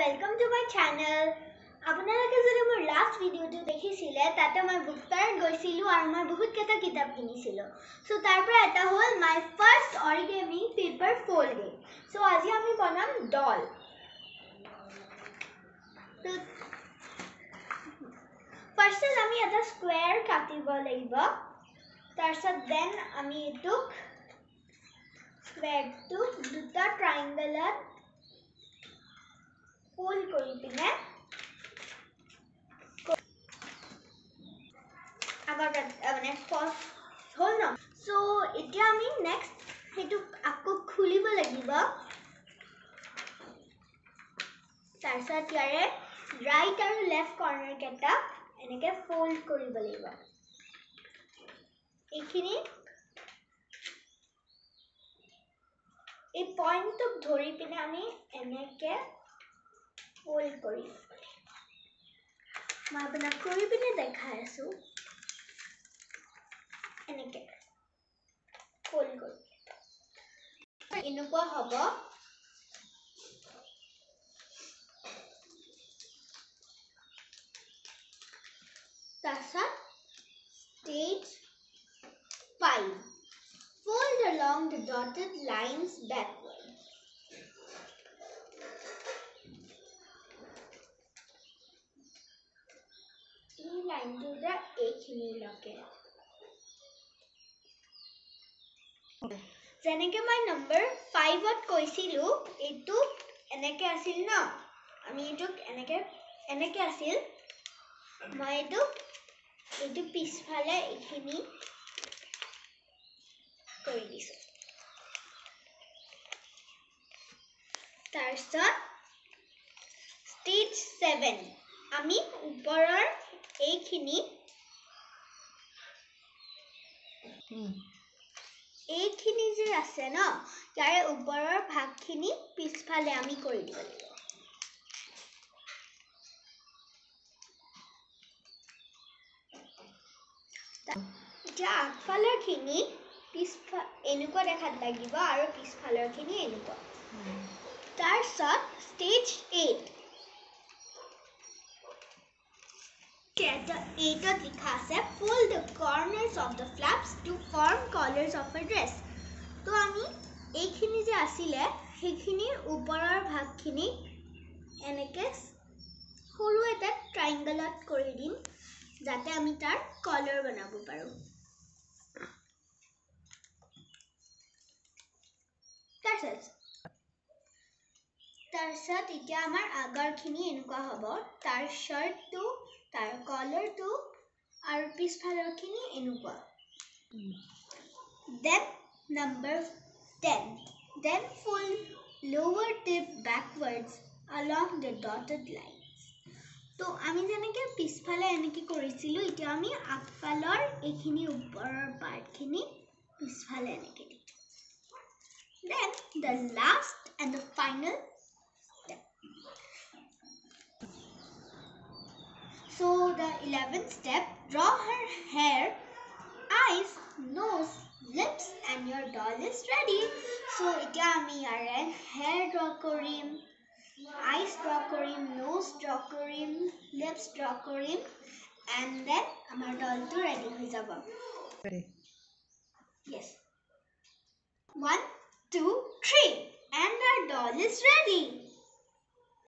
welcome to my channel. আপোনালোকে যদি মোৰ লাষ্ট ভিডিওটো দেখিছিলে তাতে মই বুক ফেয়াৰত গৈছিলো আৰু মই বহুত কেইটা কিতাপ কিনিছিলো সো তাৰ পৰা এটা হ'ল মাই ফাৰ্স্ট অৰিগেমি পেপাৰ ফোল্ডিং সো আজি আমি বনাম ডল ফাৰ্স্ট আমি এটা স্কয়াৰ কাটিব লাগিব তাৰপিছত দেন আমি এটুক স্কয়াৰটো দুটা ট্ৰায়াঙ্গলত fold কৰি পিনে মানে ফাৰ্স্ট হ'ল ন সো এতিয়া আমি নেক্সট হেতু আকৌ খুলিব লাগিব তাৰপিছত ইয়াৰে ৰাইট আৰু লেফট কৰ্নাৰ কেটা এনেকে ফোল্ড কৰিব লাগিব এইখিনি এই পইণ্টটোক ধৰি পিনে আমি এনেকে fold কৰি মই আপোনাক কৰি পিনে দেখাই আছো এনেকে fold কৰি এনেকুৱা হ'ব তাৰপিছত stage 5 fold along the dotted lines backward line to the এইখিনি লকে যেনেকে মই নম্বৰ 5 ত কৈছিলো এটো এনেকে আছিল ন আমি এটো এনেকে আছিল মই এটো পিছফালে এইখিনি কৰি দিছো তাৰপিছত stage 7 আমি ওপৰৰ এইখিনি যে আছে ন ইয়াৰে ওপৰৰ ভাগখিনি পিছফালে আমি কৰি দিব লাগিব এতিয়া আগফালৰ খিনি এনেকুৱা দেখাত লাগিব আৰু পিছফালৰ খিনি এনেকুৱা তাৰপিছত stage 8 Chapter 8 ত লিখা আছে fold the corners of the flaps to form collars of a dress তো আমি এইখিনি যে আছিলে সেইখিনিৰ ওপৰৰ ভাগখিনি এনেকে সৰু এটা ট্ৰায়াঙ্গলত কৰি দিম যাতে আমি তাৰ কলাৰ বনাব পাৰো তাৰপিছত এতিয়া আমাৰ আগৰখিনি এনেকুৱা হ'ব তাৰ শাৰ্টটো তাৰ কলাৰটো আৰু পিছফালৰখিনি এনেকুৱা then number 10 then fold lower tip backwards along the dotted lines তো আমি যেনেকে পিছফালে এনেকে কৰিছিলো এতিয়া আমি আগফালৰ এইখিনি ওপৰৰ পাৰ্টখিনি পিছফালে এনেকে দিম then the last and the final step so the 11th step draw her hair eyes nose lips and your doll is ready so এতিয়া আমি ইয়াৰে hair draw কৰিম eyes draw কৰিম nose draw কৰিম lips draw কৰিম and then আমাৰ dollটো ready হৈ যাব yes 1 2 3 and our doll is ready